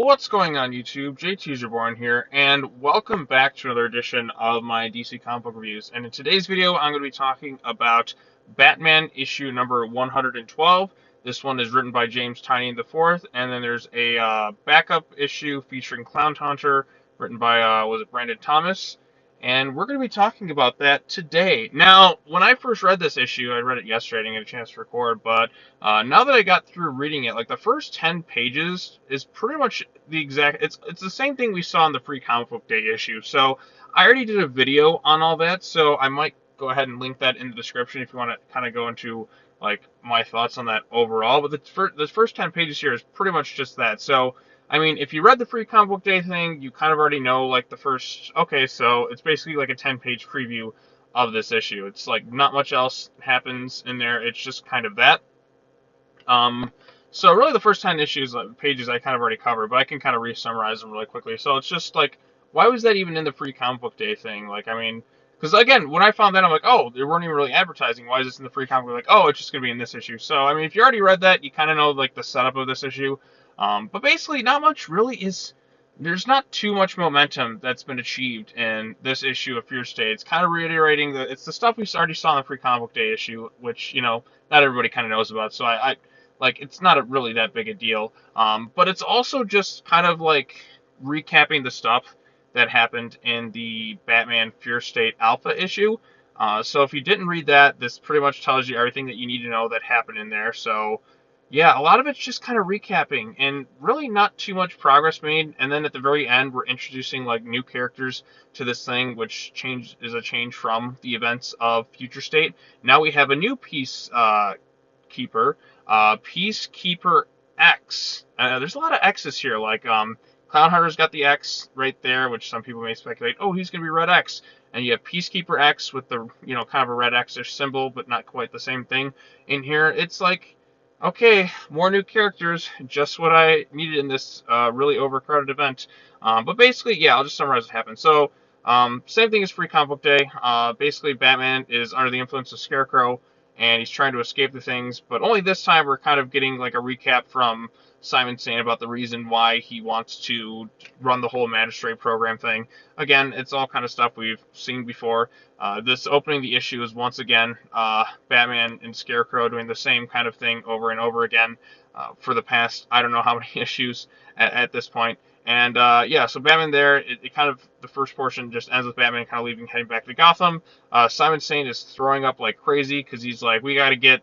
What's going on YouTube? JTuserborn here, and welcome back to another edition of my DC comic book reviews. And in today's video, I'm going to be talking about Batman issue number 112. This one is written by James Tynion IV, and then there's a backup issue featuring Clownhunter, written by, was it Brandon Thomas? And we're going to be talking about that today. Now, when I first read this issue, I read it yesterday, I didn't get a chance to record, but now that I got through reading it, like the first 10 pages is pretty much the exact, it's the same thing we saw in the free comic book day issue. So I already did a video on all that, so I might go ahead and link that in the description if you want to kind of go into like my thoughts on that overall. But the first 10 pages here is pretty much just that. So I mean, if you read the free comic book day thing, you kind of already know like the first, okay, so it's basically like a 10-page preview of this issue. It's like not much else happens in there. It's just kind of that. So really the first 10 pages I kind of already covered, but I can kind of re-summarize them really quickly. So it's just like, why was that even in the free comic book day thing? Like, I mean, because again, when I found that, I'm like, oh, they weren't even really advertising. Why is this in the free comic book? Like, oh, it's just going to be in this issue. So, I mean, if you already read that, you kind of know like the setup of this issue. But basically, not much really is. There's not too much momentum that's been achieved in this issue of Fear State. It's kind of reiterating that it's the stuff we already saw in the free comic book day issue, which, you know, not everybody kind of knows about. So I like, it's not really that big a deal. But it's also just kind of like recapping the stuff that happened in the Batman Fear State Alpha issue. So if you didn't read that, this pretty much tells you everything that you need to know that happened in there. So yeah, a lot of it's just kind of recapping and really not too much progress made. And then at the very end, we're introducing like new characters to this thing, which is a change from the events of Future State. Now we have a new Peacekeeper, Peacekeeper X. There's a lot of X's here, like Clownhunter's got the X right there, which some people may speculate, oh, he's going to be Red X. And you have Peacekeeper X with the, you know, kind of a red X-ish symbol, but not quite the same thing in here. It's like, okay, more new characters, just what I needed in this really overcrowded event. But basically, yeah, I'll just summarize what happened. So, same thing as Free Comic Book Day. Basically, Batman is under the influence of Scarecrow, and he's trying to escape the things. But only this time, we're kind of getting like a recap from Simon Saint about the reason why he wants to run the whole magistrate program thing. Again, it's all kind of stuff we've seen before. This opening the issue is once again Batman and Scarecrow doing the same kind of thing over and over again for the past, I don't know how many issues at this point. And yeah, so Batman there, it kind of, the first portion just ends with Batman kind of leaving, heading back to Gotham. Simon Saint is throwing up like crazy because he's like, we got to get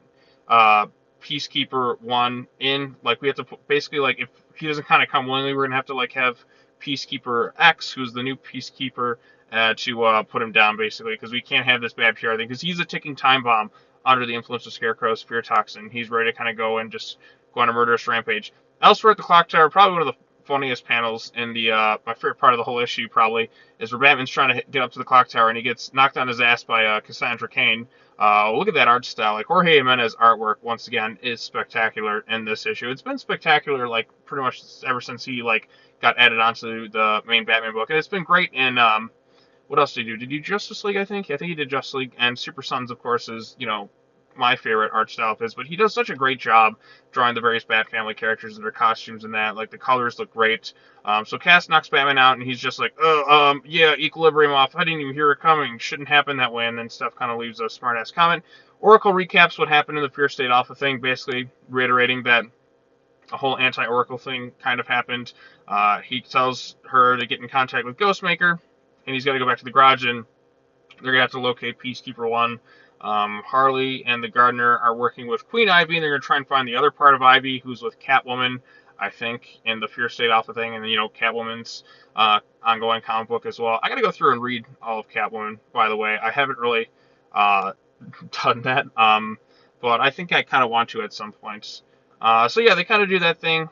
Peacekeeper-01 in. Like, we have to basically, like, if he doesn't kind of come willingly, we're going to have to, like, have Peacekeeper X, who's the new Peacekeeper, to put him down, basically, because we can't have this bad PR thing, because he's a ticking time bomb under the influence of Scarecrow's fear toxin. He's ready to kind of go and just go on a murderous rampage. Elsewhere at the Clock Tower, probably one of the funniest panels in the, my favorite part of the whole issue, probably, is where Batman's trying to get up to the Clock Tower, and he gets knocked on his ass by Cassandra Cain. Look at that art style. Like, Jorge Jimenez artwork, once again, is spectacular in this issue. It's been spectacular, like, pretty much ever since he, like, got added onto the main Batman book. And it's been great in, what else did he do? Did he do Justice League, I think? Yeah, I think he did Justice League. And Super Sons, of course, is, you know, my favorite art style of his. But he does such a great job drawing the various Bat Family characters and their costumes and that. Like, the colors look great. So Cass knocks Batman out, and he's just like, yeah, equilibrium off. I didn't even hear it coming. Shouldn't happen that way. And then Steph kind of leaves a smart-ass comment. Oracle recaps what happened in the Fear State Alpha thing, basically reiterating that a whole anti-Oracle thing kind of happened. He tells her to get in contact with Ghostmaker, and he's got to go back to the garage, and they're going to have to locate Peacekeeper-01. Harley and the Gardener are working with Queen Ivy, and they're going to try and find the other part of Ivy, who's with Catwoman, I think, in the Fear State Alpha thing, and then, you know, Catwoman's ongoing comic book as well. I got to go through and read all of Catwoman, by the way. I haven't really done that, but I think I kind of want to at some points. So yeah, they kind of do that thing.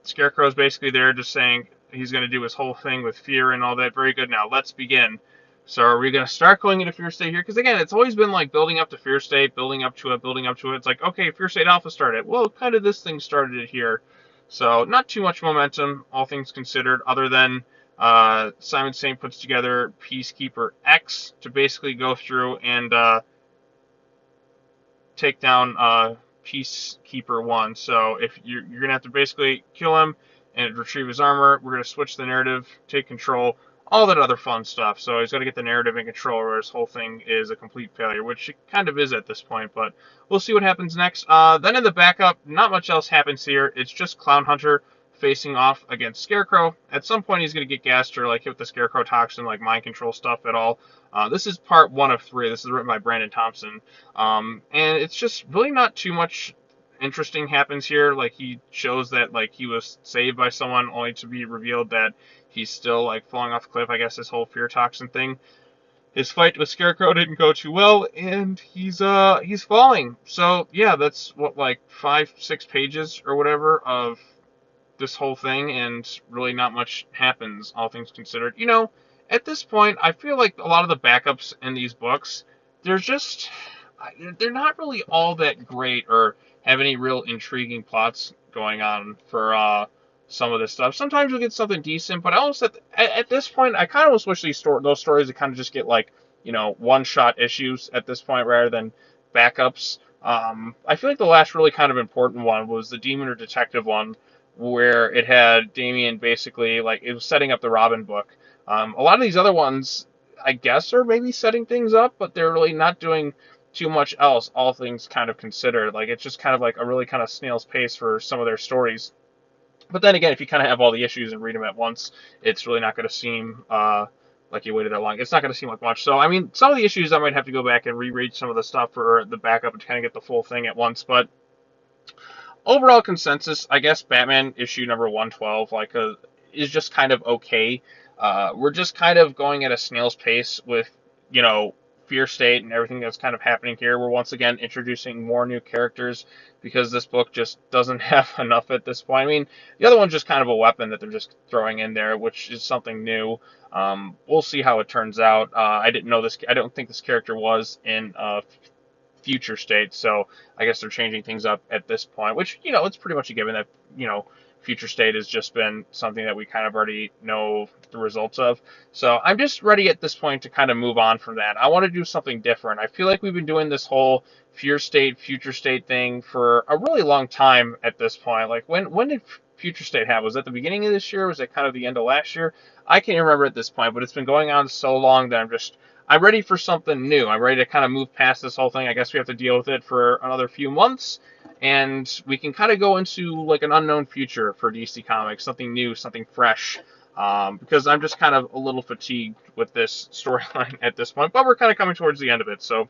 Scarecrow's basically there just saying he's going to do his whole thing with fear and all that. Very good. Now, let's begin. So are we going to start going into Fear State here? Because again, it's always been like building up to Fear State, building up to it, building up to it. It's like, okay, Fear State Alpha started. Well, kind of this thing started it here. So not too much momentum, all things considered, other than Simon Saint puts together Peacekeeper X to basically go through and take down Peacekeeper-01. So if you're going to have to basically kill him, and retrieve his armor. We're going to switch the narrative, take control, all that other fun stuff. So he's got to get the narrative in control, or his whole thing is a complete failure, which it kind of is at this point, but we'll see what happens next. Then in the backup, not much else happens here. It's just Clownhunter facing off against Scarecrow. At some point, he's going to get gassed or like hit with the Scarecrow toxin, like mind control stuff at all. This is part 1 of 3. This is written by Brandon Thompson. And it's just really not too much interesting happens here. Like, he shows that like he was saved by someone, only to be revealed that he's still like falling off a cliff. I guess this whole fear toxin thing. His fight with Scarecrow didn't go too well, and he's falling. So yeah, that's what, like 5-6 pages or whatever of this whole thing, and really not much happens, all things considered. You know, at this point, I feel like a lot of the backups in these books, they're not really all that great or have any real intriguing plots going on for some of this stuff. Sometimes you'll get something decent, but I almost at this point, I kind of almost wish those stories would kind of just get like, you know, one-shot issues at this point rather than backups. I feel like the last really kind of important one was the Demon or Detective one, where it had Damian basically, like, it was setting up the Robin book. A lot of these other ones, I guess, are maybe setting things up, but they're really not doing too much else, all things kind of considered. Like, it's just kind of like a really kind of snail's pace for some of their stories. But then again, if you kind of have all the issues and read them at once, it's really not going to seem like you waited that long. It's not going to seem like much. So, I mean, some of the issues I might have to go back and reread some of the stuff for the backup and kind of get the full thing at once. But overall consensus, I guess Batman issue number 112 is just kind of okay. We're just kind of going at a snail's pace with, you know, Fear State and everything that's kind of happening here. We're once again introducing more new characters because this book just doesn't have enough at this point. I mean, the other one's just kind of a weapon that they're just throwing in there, which is something new. We'll see how it turns out. I didn't know this. I don't think this character was in Future State, so I guess they're changing things up at this point, which, you know, it's pretty much a given that, you know, Future State has just been something that we kind of already know the results of. So I'm just ready at this point to kind of move on from that. I want to do something different. I feel like we've been doing this whole Fear State, Future State thing for a really long time at this point. Like, when did Future State happen? Was that the beginning of this year? Was it kind of the end of last year? I can't remember at this point, but it's been going on so long that I'm ready for something new. I'm ready to kind of move past this whole thing. I guess we have to deal with it for another few months, and we can kind of go into like an unknown future for DC Comics, something new, something fresh, because I'm just kind of a little fatigued with this storyline at this point, but we're kind of coming towards the end of it. So,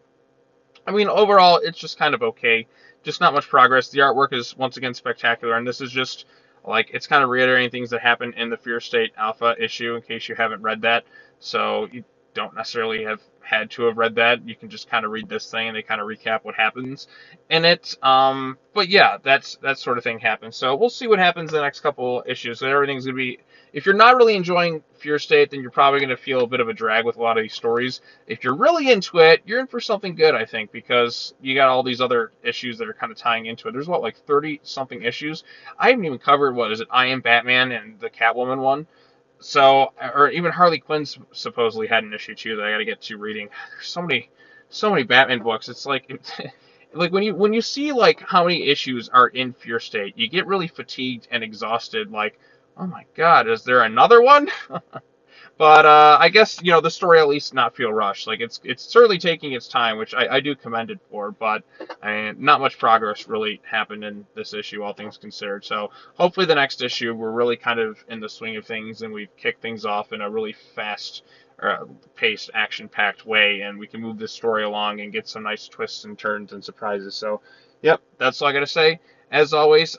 I mean, overall, it's just kind of okay. Just not much progress. The artwork is, once again, spectacular, and this is just, like, it's kind of reiterating things that happened in the Fear State Alpha issue, in case you haven't read that. So, you don't necessarily have had to have read that. You can just kind of read this thing and they kind of recap what happens in it. But yeah, that sort of thing happens. So we'll see what happens in the next couple issues. So everything's going to be, if you're not really enjoying Fear State, then you're probably going to feel a bit of a drag with a lot of these stories. If you're really into it, you're in for something good, I think, because you got all these other issues that are kind of tying into it. There's like 30 something issues. I haven't even covered, what is it, I Am Batman and the Catwoman one. So, or even Harley Quinn supposedly had an issue too that I got to get to reading. There's so many Batman books. It's like, like when you see like how many issues are in Fear State, you get really fatigued and exhausted. Like, oh my God, is there another one? But I guess, you know, the story at least not feel rushed. Like, it's certainly taking its time, which I do commend it for. But not much progress really happened in this issue, all things considered. So hopefully the next issue we're really kind of in the swing of things and we've kicked things off in a really fast paced, action-packed way, and we can move this story along and get some nice twists and turns and surprises. So, yep, that's all I got to say. As always,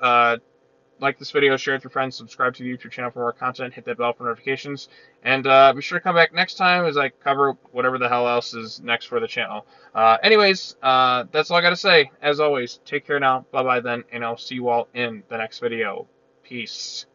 like this video, share it with your friends, subscribe to the YouTube channel for more content, hit that bell for notifications, and be sure to come back next time as I cover whatever the hell else is next for the channel. Anyways, that's all I got to say. As always, take care now, bye-bye then, and I'll see you all in the next video. Peace.